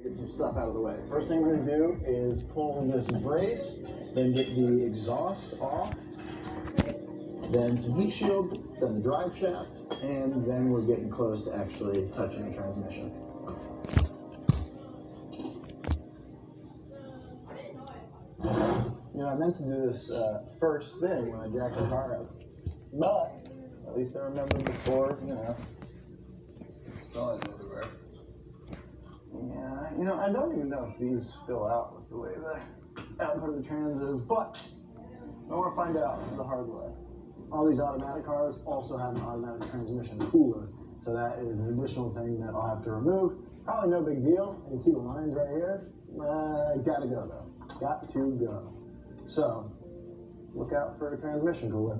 Get some stuff out of the way. First thing we're going to do is pull this brace, then get the exhaust off, then some heat shield, then the drive shaft, and then we're getting close to actually touching the transmission. You know, I meant to do this first thing when I jacked the car up, but at least I remembered before, you know. It's all everywhere. Yeah, you know, I don't even know if these spill out with the way the output of the trans is, but I want to find out the hard way. All these automatic cars also have an automatic transmission cooler, so that is an additional thing that I'll have to remove. Probably no big deal. You can see the lines right here. Gotta go though. Got to go. So, look out for a transmission cooler.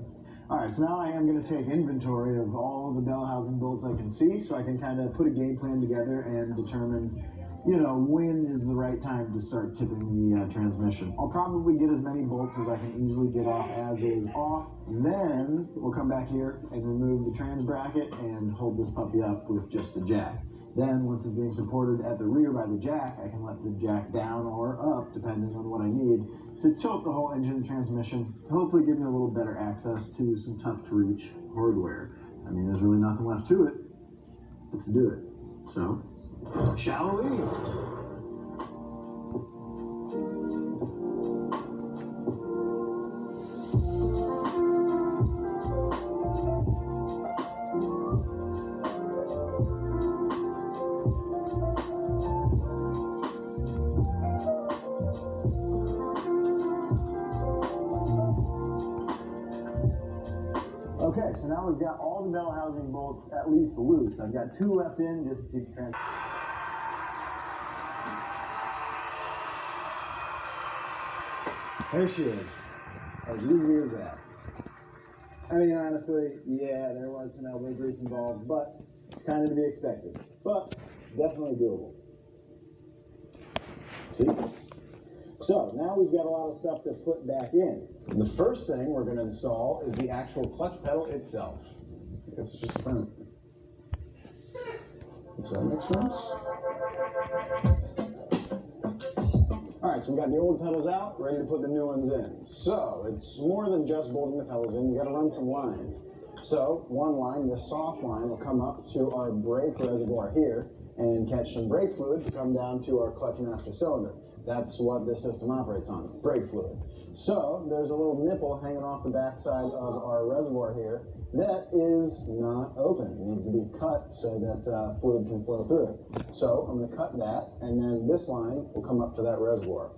Alright, so now I am going to take inventory of all of the bell housing bolts I can see, so I can kind of put a game plan together and determine, you know, when is the right time to start tipping the transmission. I'll probably get as many bolts as I can easily get off as is off. Then we'll come back here and remove the trans bracket and hold this puppy up with just the jack. Then once it's being supported at the rear by the jack, I can let the jack down or up, depending on what I need, to tilt the whole engine and transmission, hopefully give me a little better access to some tough-to-reach hardware. I mean, there's really nothing left to it but to do it. So, shall we? Okay, so now we've got all the bell housing bolts at least loose. I've got 2 left in just to keep the trans. There she is. As easy as that. I mean, honestly, yeah, there was some elbow grease involved, but it's kind of to be expected. But definitely doable. See? So now we've got a lot of stuff to put back in. The first thing we're going to install is the actual clutch pedal itself. I guess it's just a front. Does that make sense? Alright, so we got the old pedals out, ready to put the new ones in. So it's more than just bolting the pedals in, you got to run some lines. So one line, the soft line, will come up to our brake reservoir here and catch some brake fluid to come down to our clutch master cylinder. That's what this system operates on, brake fluid. So there's a little nipple hanging off the backside of our reservoir here that is not open. It needs to be cut so that fluid can flow through it. So I'm going to cut that, and then this line will come up to that reservoir.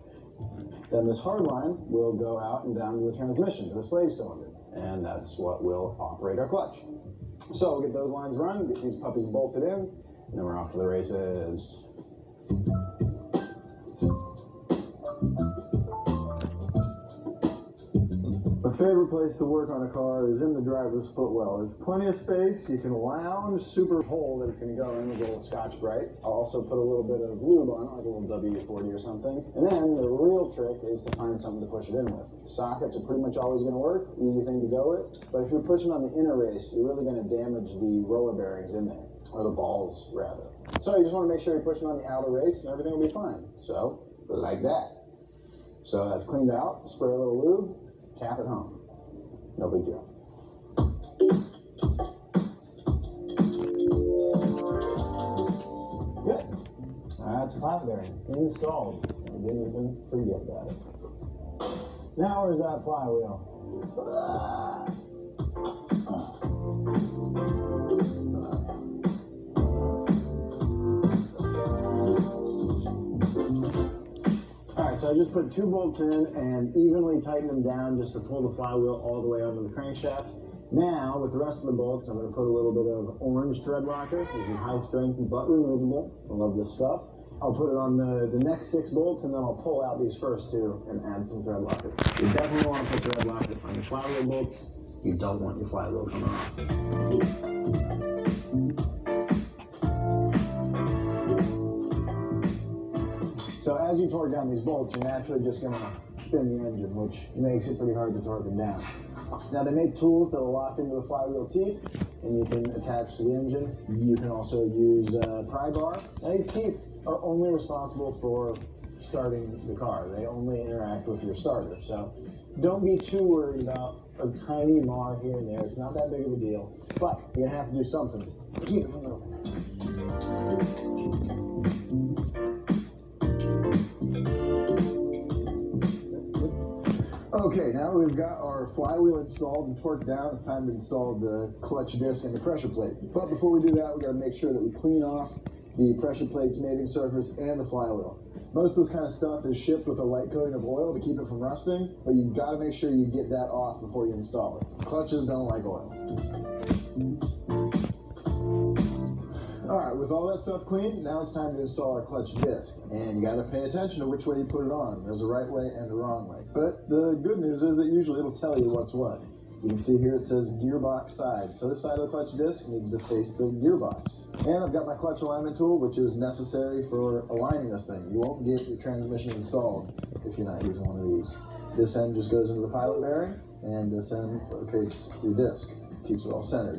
Then this hard line will go out and down to the transmission, to the slave cylinder, and that's what will operate our clutch. So we'll get those lines run, get these puppies bolted in, and then we're off to the races. My favorite place to work on a car is in the driver's footwell. There's plenty of space. You can lounge, super hole that it's going to go in with a little Scotch-Brite. I'll also put a little bit of lube on it, like a little W40 or something. And then the real trick is to find something to push it in with. Sockets are pretty much always going to work. Easy thing to go with. But if you're pushing on the inner race, you're really going to damage the roller bearings in there. Or the balls, rather. So you just want to make sure you're pushing on the outer race and everything will be fine. So, like that. So that's cleaned out. Spray a little lube. Tap it home. No big deal. Good. That's pilot bearing installed. I didn't even forget about it. Now where's that flywheel? So I just put 2 bolts in and evenly tightened them down just to pull the flywheel all the way onto the crankshaft. Now, with the rest of the bolts, I'm going to put a little bit of orange thread locker. This is high strength but removable. I love this stuff. I'll put it on the next 6 bolts, and then I'll pull out these first 2 and add some thread locker. You definitely want to put thread locker on your flywheel bolts. You don't want your flywheel coming off. So as you torque down these bolts, you're naturally just going to spin the engine, which makes it pretty hard to torque them down. Now they make tools that will lock into the flywheel teeth, and you can attach to the engine. You can also use a pry bar. Now these teeth, are only responsible for starting the car. They only interact with your starter. So don't be too worried about a tiny mar here and there. It's not that big of a deal. But you're gonna have to do something to keep it from moving. Okay, now that we've got our flywheel installed and torqued down, it's time to install the clutch disc and the pressure plate. But before we do that, we've got to make sure that we clean off the pressure plate's mating surface and the flywheel. Most of this kind of stuff is shipped with a light coating of oil to keep it from rusting, but you've got to make sure you get that off before you install it. Clutches don't like oil. Alright, with all that stuff clean, now it's time to install our clutch disc. And you got to pay attention to which way you put it on. There's a right way and a wrong way. But the good news is that usually it'll tell you what's what. You can see here it says gearbox side. So this side of the clutch disc needs to face the gearbox. And I've got my clutch alignment tool, which is necessary for aligning this thing. You won't get your transmission installed if you're not using one of these. This end just goes into the pilot bearing, and this end locates your disc. Keeps it all centered.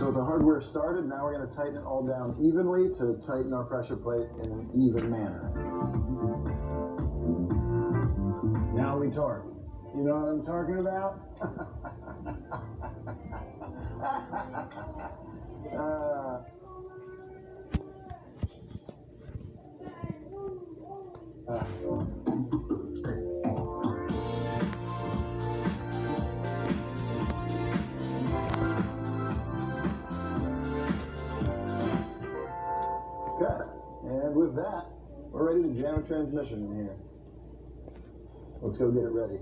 The hardware started, now we're going to tighten it all down evenly to tighten our pressure plate in an even manner. Now we torque. You know what I'm talking about? Okay, and with that, we're ready to jam a transmission in here. Let's go get it ready.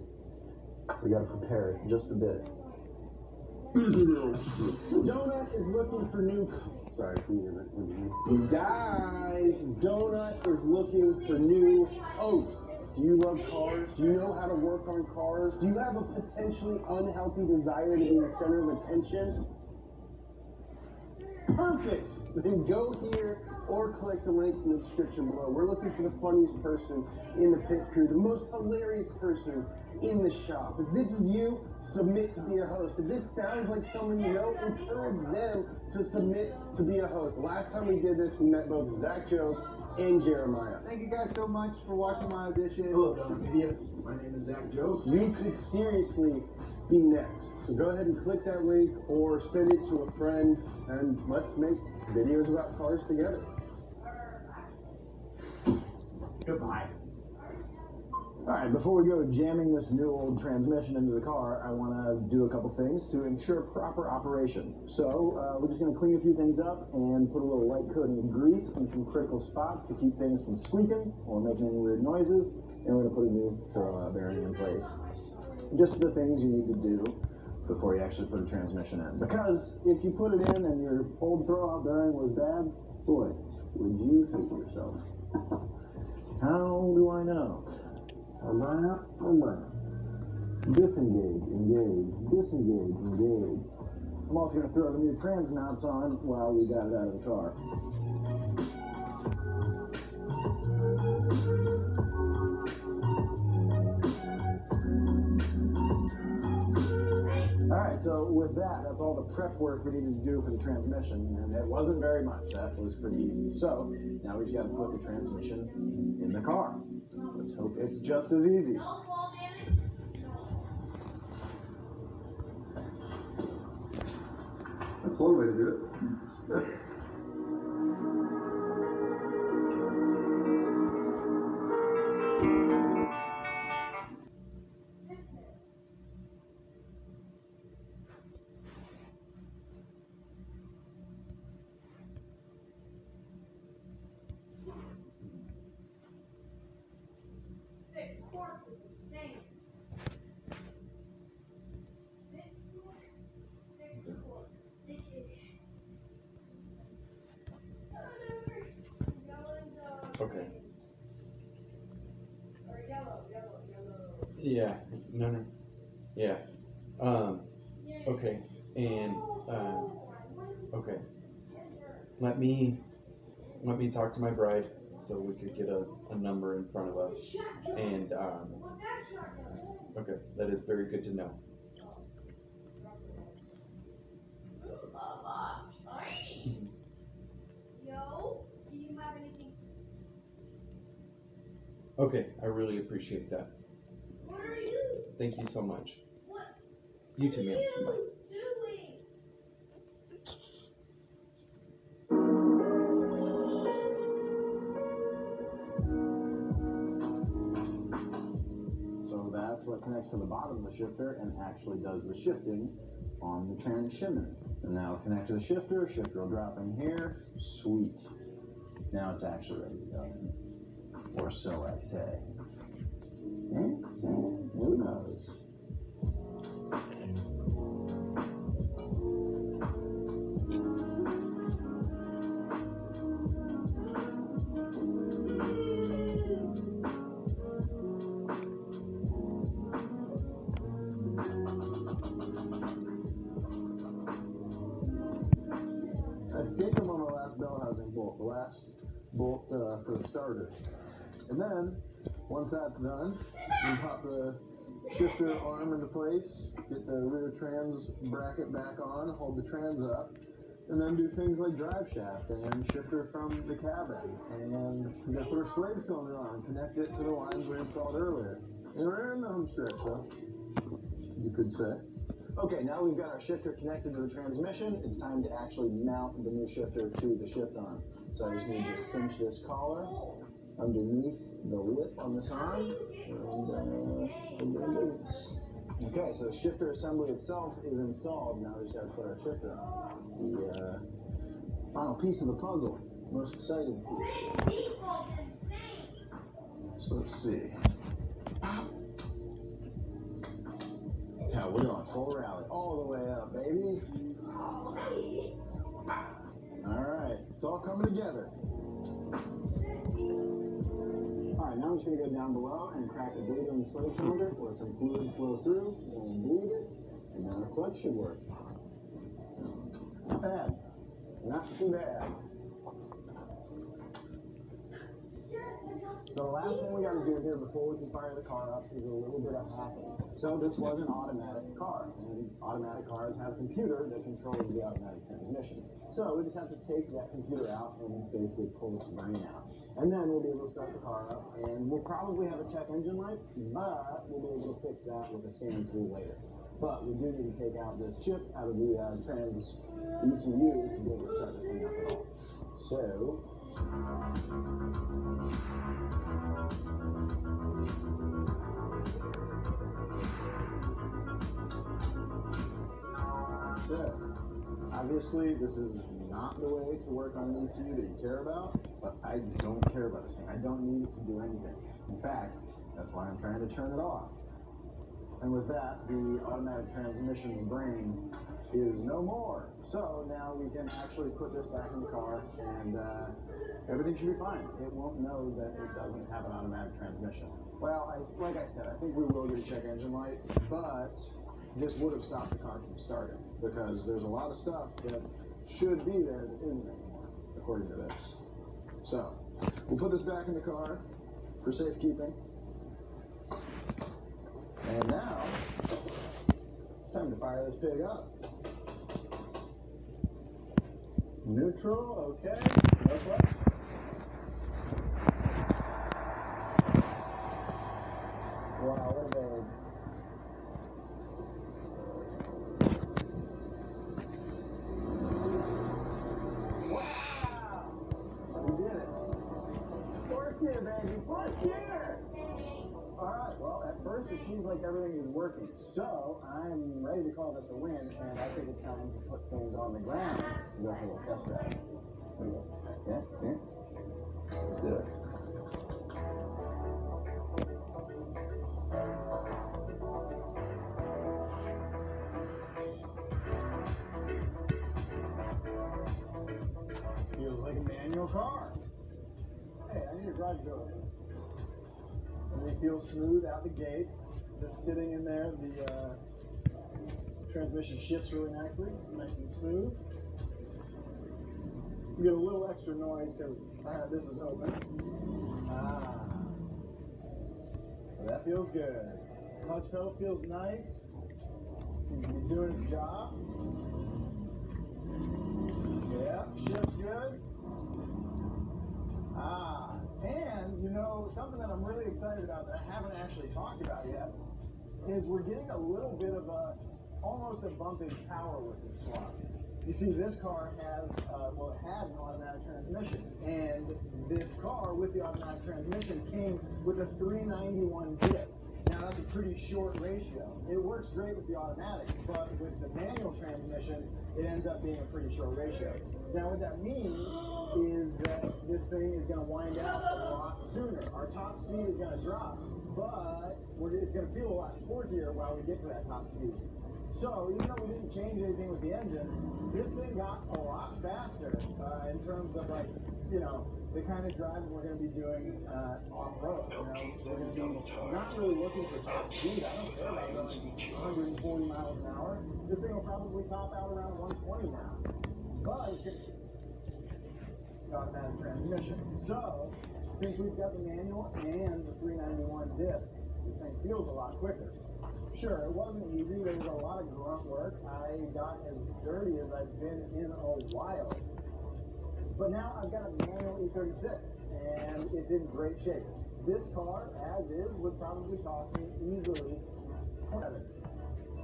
We gotta prepare it just a bit. Donut is looking for new... Sorry, you guys, Donut is looking for new hosts. Do you love cars? Do you know how to work on cars? Do you have a potentially unhealthy desire to be the center of attention? Perfect! Then go here or click the link in the description below. We're looking for the funniest person in the pit crew, the most hilarious person in the shop. If this is you, submit to be a host. If this sounds like someone you know, encourage them to submit to be a host. Last time we did this, we met both Zach Joe and Jeremiah. Thank you guys so much for watching my audition. Hello, Donut Media. My name is Zach Joe. You could seriously be next. So go ahead and click that link or send it to a friend, and let's make videos about cars together. Goodbye. Alright, before we go jamming this new old transmission into the car, I want to do a couple things to ensure proper operation. So, we're just going to clean a few things up and put a little light coating of grease in some critical spots to keep things from squeaking or making any weird noises. And we're going to put a new throwout bearing in place. Just the things you need to do before you actually put a transmission in. Because if you put it in and your old throwout bearing was bad, boy, would you hate yourself. How do I know? Disengage, engage, disengage, engage. I'm also going to throw the new trans mounts on while we got it out of the car. Alright, so with that, that's all the prep work we needed to do for the transmission, and it wasn't very much. That was pretty easy. So, now we just got to put the transmission in the car. Let's hope it's just as easy. That's one way to do it. Okay. Yeah. No. Yeah. Okay. And okay. Let me talk to my bride so we could get a number in front of us. And okay, that is very good to know. Okay, I really appreciate that. What are you? Thank you so much. What? You too, ma'am. Bye. Doing? So that's what connects to the bottom of the shifter and actually does the shifting on the transshimmer. And now it'll connect to the shifter. Shifter will drop in here. Sweet. Now it's actually ready to go. Or so I say. Who knows? I think I'm on the last bell housing bolt, the last bolt for the starter. And then, once that's done, you pop the shifter arm into place, get the rear trans bracket back on, hold the trans up, and then do things like drive shaft and shifter from the cabin. And we're going to put our slave cylinder on, connect it to the lines we installed earlier. And we're in the home stretch, though, you could say. Okay, now we've got our shifter connected to the transmission, it's time to actually mount the new shifter to the shift arm. So I just need to cinch this collar underneath the lip on this arm, and we're gonna do this. Okay, so the shifter assembly itself is installed. Now we just gotta put our shifter on. The final piece of the puzzle, most exciting piece. So let's see. Now we're going full rally, all the way up, baby. All right, it's all coming together. All right, now I'm just gonna go down below and crack the bleed on the slave cylinder, let some fluid flow through, and bleed it, and now the clutch should work. Not bad, not too bad. So the last thing we gotta do here before we can fire the car up is a little bit of hacking. So this was an automatic car, and automatic cars have a computer that controls the automatic transmission. So we just have to take that computer out and basically pull its brain out. And then we'll be able to start the car up, and we'll probably have a check engine light, but we'll be able to fix that with a scan tool later. But we do need to take out this chip out of the trans ECU to be able to start this thing up at all. So, obviously this is not the way to work on an ECU that you care about, but I don't care about this thing. I don't need it to do anything. In fact, that's why I'm trying to turn it off. And with that, the automatic transmission's brain is no more. So now we can actually put this back in the car, and everything should be fine. It won't know that it doesn't have an automatic transmission. Well, like I said, I think we will get a check engine light, but this would have stopped the car from starting, because there's a lot of stuff that should be there that isn't anymore, according to this. So, we'll put this back in the car for safekeeping. And now, it's time to fire this pig up. Neutral, okay, no clutch. Wow, what a babe. First, it seems like everything is working, so I'm ready to call this a win, and I think it's time to put things on the ground to go for a little test drive. Yeah. Let's do it. Feels like a manual car. Hey, I need a garage door. And they feel smooth out the gates. Just sitting in there, the transmission shifts really nicely, nice and smooth. We get a little extra noise because this is open. So that feels good. Clutch pedal feels nice. Seems to be doing its job. Yeah, shifts good. And you know, something that I'm really excited about that I haven't actually talked about yet is we're getting a little bit of almost a bump in power with this swap. You see, this car has, it had an automatic transmission, and this car with the automatic transmission came with a 391 dip. Now that's a pretty short ratio. It works great with the automatic, but with the manual transmission, it ends up being a pretty short ratio. Now what that means is that this thing is going to wind out a lot sooner. Our top speed is going to drop, but it's going to feel a lot torquier while we get to that top speed. So even though we didn't change anything with the engine, this thing got a lot faster in terms of the kind of driving we're going to be doing off-road. We're going to be not really looking for top speed. I don't care about going 140 miles an hour. This thing will probably top out around 120 now. But it's going to the automatic transmission. So since we've got the manual and the 391 dip, this thing feels a lot quicker. Sure, it wasn't easy. There was a lot of grunt work. I got as dirty as I've been in a while. But now I've got a manual E36, and it's in great shape. This car, as is, would probably cost me easily $7.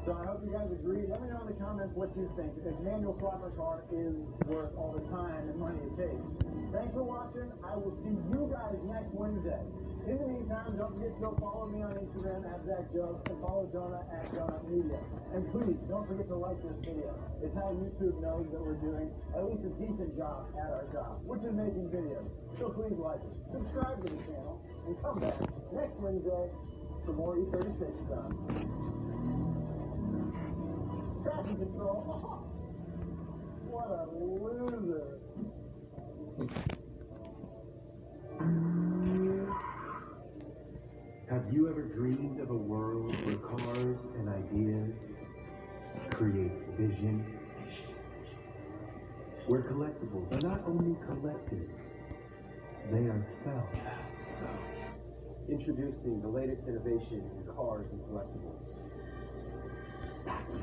So I hope you guys agree. Let me know in the comments what you think. If manual swapper car is worth all the time and money it takes. Thanks for watching. I will see you guys next Wednesday. In the meantime, don't forget to go follow me on Instagram at ZachJoke and follow Jonah at Jonah Media. And please, don't forget to like this video. It's how YouTube knows that we're doing at least a decent job at our job, which is making videos. So please like it, subscribe to the channel, and come back next Wednesday for more E36 stuff. Traction control. What a loser. Have you ever dreamed of a world where cars and ideas create vision? Where collectibles are not only collected, they are felt. Introducing the latest innovation in cars and collectibles. Stocky.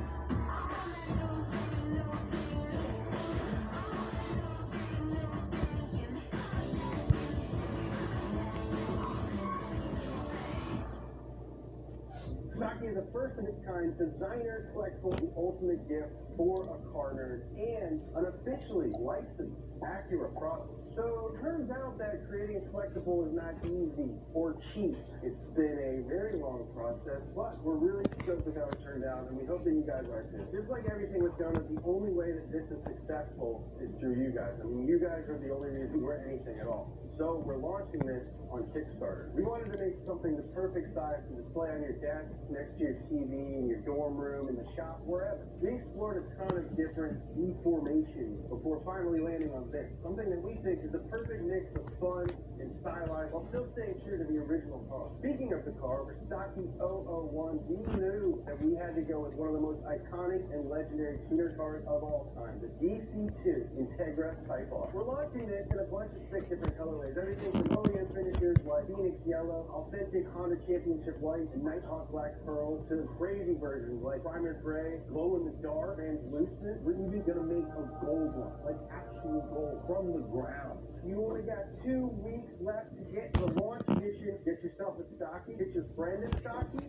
Stocky is a first of its kind designer collectible, the ultimate gift for a car nerd, and an officially licensed Acura product. So it turns out that creating a collectible is not easy or cheap. It's been a very long process, but we're really stoked with how it turned out, and we hope that you guys are too. Just like everything with Jonah, the only way that this is successful is through you guys. I mean, you guys are the only reason we're anything at all. So we're launching this on Kickstarter. We wanted to make something the perfect size to display on your desk, next to your TV, in your dorm room, in the shop, wherever. We explored a ton of different deformations before finally landing on this, something that we think is the perfect mix of fun and stylized while still staying true to the original car. Speaking of the car, for Stocky 001, we knew that we had to go with one of the most iconic and legendary tuner cars of all time, the DC2 Integra Type R. We're launching this in a bunch of sick different colorways, everything from OEM finishes like Phoenix Yellow, authentic Honda Championship White, and Nighthawk Black Pearl, to crazy versions like Primer Gray, Glow in the Dark, Translucent. We're even gonna make a gold one, like actual gold from the ground. You only got 2 weeks left to get the launch edition. Get yourself a Stocky, get your friend a Stocky.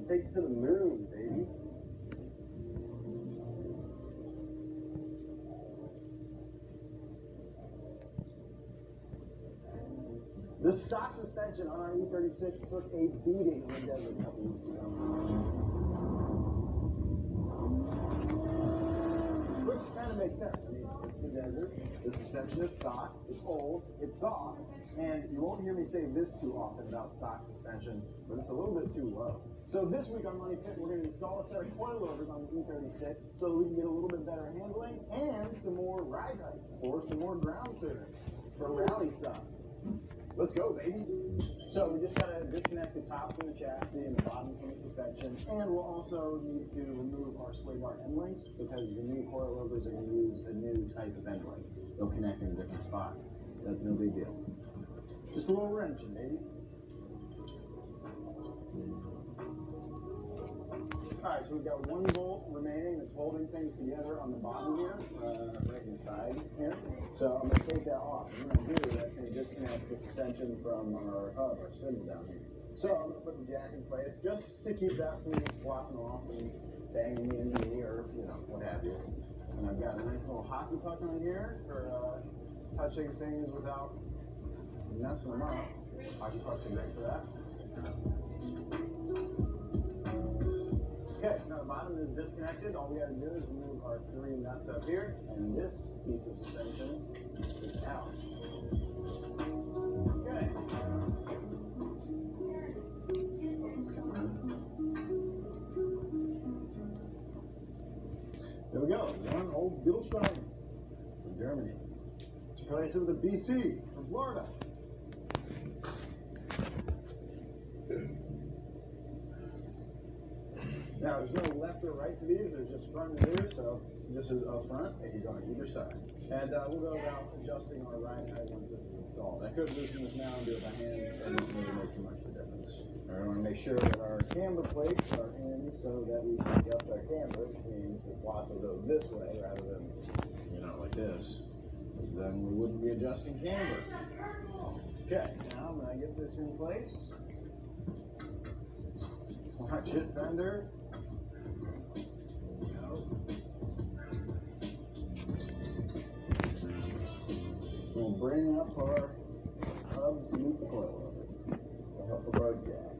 Take it to the moon, baby. The stock suspension on our E36 took a beating in the desert a couple weeks ago. Which kind of makes sense. I mean, it's the desert, the suspension is stock, it's old, it's soft, and you won't hear me say this too often about stock suspension, but it's a little bit too low. So this week on Money Pit, we're going to install a set of coilovers on the E36 so that we can get a little bit better handling and some more ride height or some more ground clearance for rally stuff. Let's go, baby. So we just gotta disconnect the top from the chassis and the bottom from the suspension. And we'll also need to remove our sway bar end links because the new coilovers are gonna use a new type of end link. They'll connect in a different spot. That's no big deal. Just a little wrenching, baby. Alright, so we've got one bolt remaining that's holding things together on the bottom here, right in the side here. So I'm going to take that off. And when I do, that's going to disconnect the suspension from our hub, our spindle down here. So I'm going to put the jack in place just to keep that from flopping off and banging me in the knee or, you know, what have you. And I've got a nice little hockey puck on here for touching things without messing them up. Hockey pucks are great for that. Okay, so now the bottom is disconnected. All we got to do is remove our 3 nuts up here, and this piece of suspension is out. Okay. There we go. One old Wildcraft from Germany. Let's replace it with a BC from Florida. Now, there's no left or right to these, there's just front and rear, so this is up front, it can go on either side. And we'll go about adjusting our ride height once this is installed. I could loosen this now and do it by hand, it doesn't really make too much of a difference. I want to make sure that our camber plates are in so that we can adjust our camber, which means the slots will go this way rather than, you know, like this. Then we wouldn't be adjusting camber. Okay, now I'm going to get this in place. Watch it, fender. We'll bring up our hub to meet the coilover. The hub of our jack.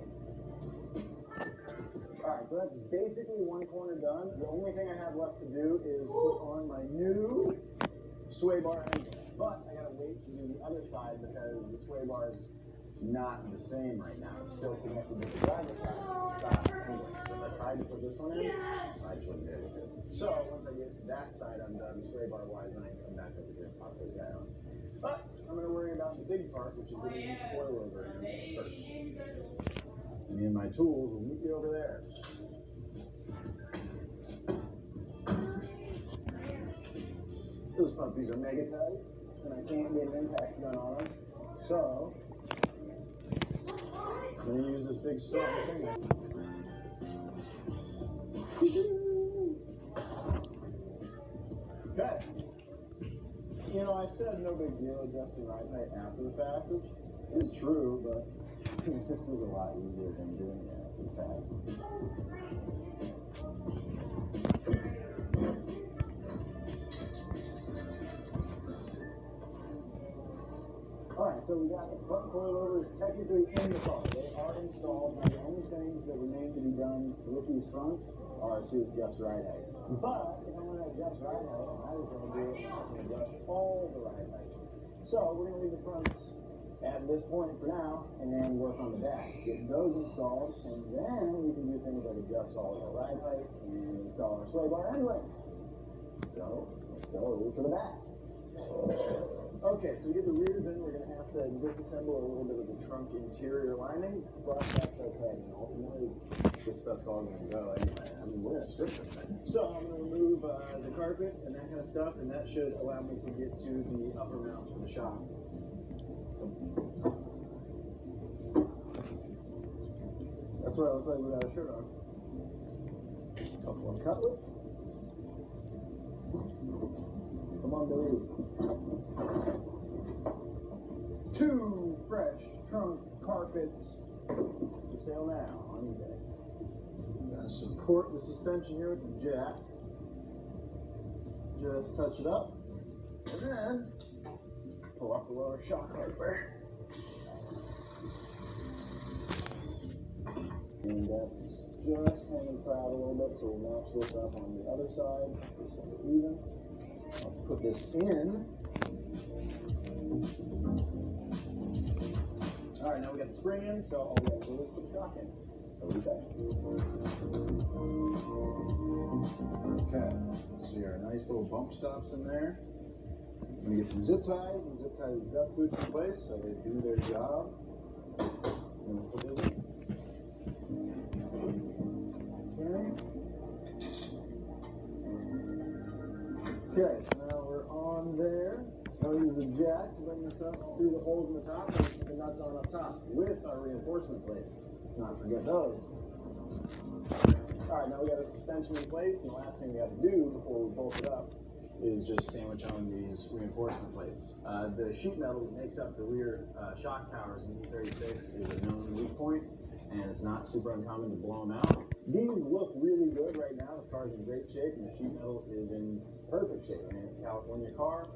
Alright, so that's basically one corner done. The only thing I have left to do is put on my new sway bar end. But I gotta wait to do the other side because the sway bar is not the same right now. It's still connected to the driver's side. Anyway, if I tried to put this one in, I just wouldn't be able to. So once I get that side undone, sway bar wise, I can come back over here and pop this guy on. But I'm going to worry about the big part, which is getting this coilover in first. Me and my tools will meet you over there. Those puppies are mega tight, and I can't get an impact gun on them. So I'm going to use this big strong finger. Okay. You know, I said no big deal adjusting ride height after the fact, which is true, but this is a lot easier than doing it after the fact. Alright, so we got the front coilovers technically in the car. They are installed. Now the only things that remain to be done with these fronts are to adjust ride height. But if I want to adjust ride height, I was going to do it, I can adjust all the ride heights. So we're going to leave the fronts at this point for now, and then work on the back. Get those installed, and then we can do things like adjust all of our ride height and install our sway bar end links. So let's go to the back. Okay, so we get the rears in, we're going to have to disassemble a little bit of the trunk interior lining, but that's okay. You know, ultimately, this stuff's all going to go anyway. I mean, we're going to strip this thing. So I'm going to remove the carpet and that kind of stuff, and that should allow me to get to the upper mounts for the shop. That's what I look like without a shirt on. Couple of cutlets. Come on, baby. 2 fresh trunk carpets for sale now on eBay. I'm going to support the suspension here with the jack. Just touch it up. And then pull up the lower shock wiper. And that's just hanging proud a little bit, so we'll match this up on the other side, just so they're even. I'll put this in. Alright, now we got the spring in, so all we have to do is put the shock in. Okay, let's see our nice little bump stops in there. I'm gonna get some zip ties and zip tie these dust boots in place so they do their job. Okay, so now we're on there. I'll use the jack to bring this up through the holes in the top and put the nuts on up top with our reinforcement plates. Let's not forget those. Alright, now we got our suspension in place, and the last thing we have to do before we bolt it up is just sandwich on these reinforcement plates. The sheet metal that makes up the rear shock towers in the E36 is a known weak point, and it's not super uncommon to blow them out. These look really good right now. This car's in great shape, and the sheet metal is in perfect shape. I mean, it's a California car,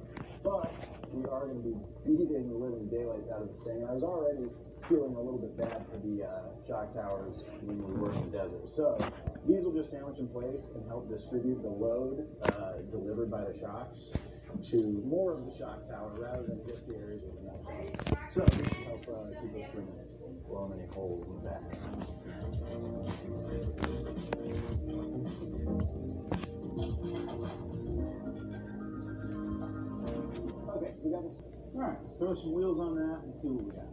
but we are going to be beating the living daylights out of this thing. I was already feeling a little bit bad for the shock towers when we were in the desert. So these will just sandwich in place and help distribute the load delivered by the shocks to more of the shock tower rather than just the areas with the nuts on. So this should help keep us from blowing any holes in the back. Okay, so we got this. All right, let's throw some wheels on that and see what we got.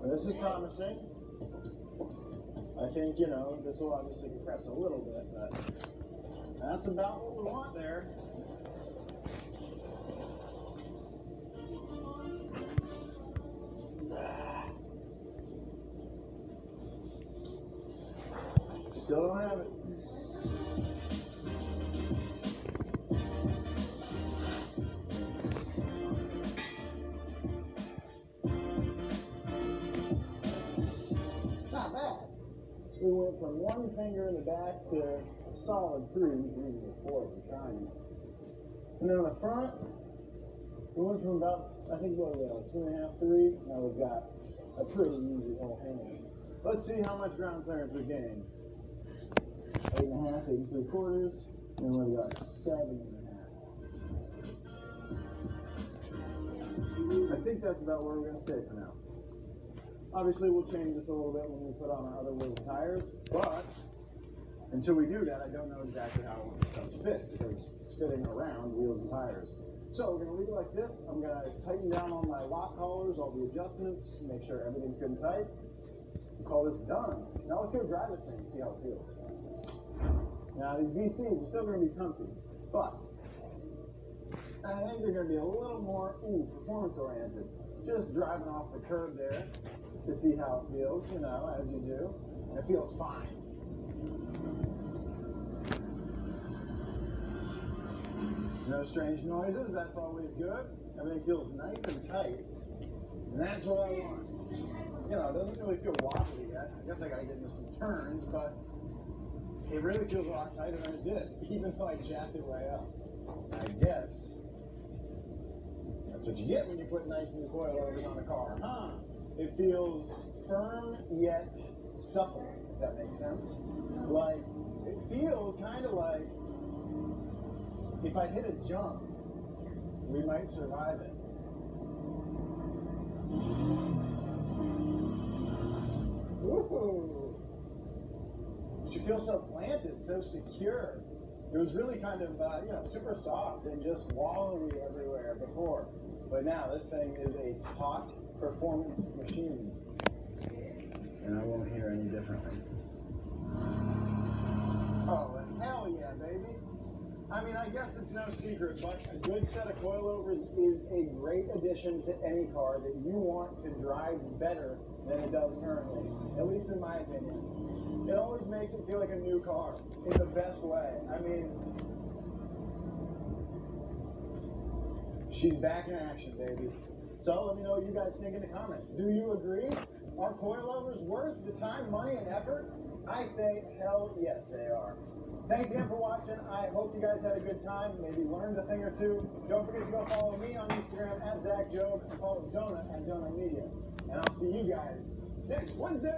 Well, this is promising. I think, you know, this will obviously compress a little bit, but that's about what we want there. Still don't have it. Not bad. We went from one finger in the back to a solid 3, even with 4 if we're trying. And then on the front, we went from about, I think, what we had, 2.5, 3. Now we've got a pretty easy whole hand. Let's see how much ground clearance we gained. 8.5, 8 3/4, and then we've got 7.5. I think that's about where we're going to stay for now. Obviously, we'll change this a little bit when we put on our other wheels and tires, but until we do that, I don't know exactly how I want this stuff to fit because it's fitting around wheels and tires. So we're going to leave it like this. I'm going to tighten down on my lock collars, all the adjustments, make sure everything's good and tight. We'll call this done. Now let's go drive this thing and see how it feels. Now these VCs are still going to be comfy, but I think they're going to be a little more performance oriented. Just driving off the curb there to see how it feels, you know, as you do. And it feels fine. No strange noises, that's always good. Everything feels nice and tight. And that's what I want. You know, it doesn't really feel wobbly yet. I guess I gotta get into some turns, but it really feels a lot tighter than it did, even though I jacked it way up. I guess that's what you get when you put nice new coilovers on a car, huh? It feels firm yet supple, if that makes sense. Like, it feels kind of like if I hit a jump, we might survive it. Woohoo! But you feel so planted, so secure. It was really kind of, you know, super soft and just wallowy everywhere before. But now this thing is a taut performance machine. And I won't hear any differently. Oh, hell yeah, baby. I mean, I guess it's no secret, but a good set of coilovers is a great addition to any car that you want to drive better than it does currently, at least in my opinion. It always makes it feel like a new car in the best way. I mean, she's back in action, baby. So let me know what you guys think in the comments. Do you agree? Are coilovers worth the time, money, and effort? I say hell yes, they are. Thanks again for watching. I hope you guys had a good time, maybe learned a thing or two. Don't forget to go follow me on Instagram at ZachJob and follow Jonah at Jonah Media. And I'll see you guys next Wednesday!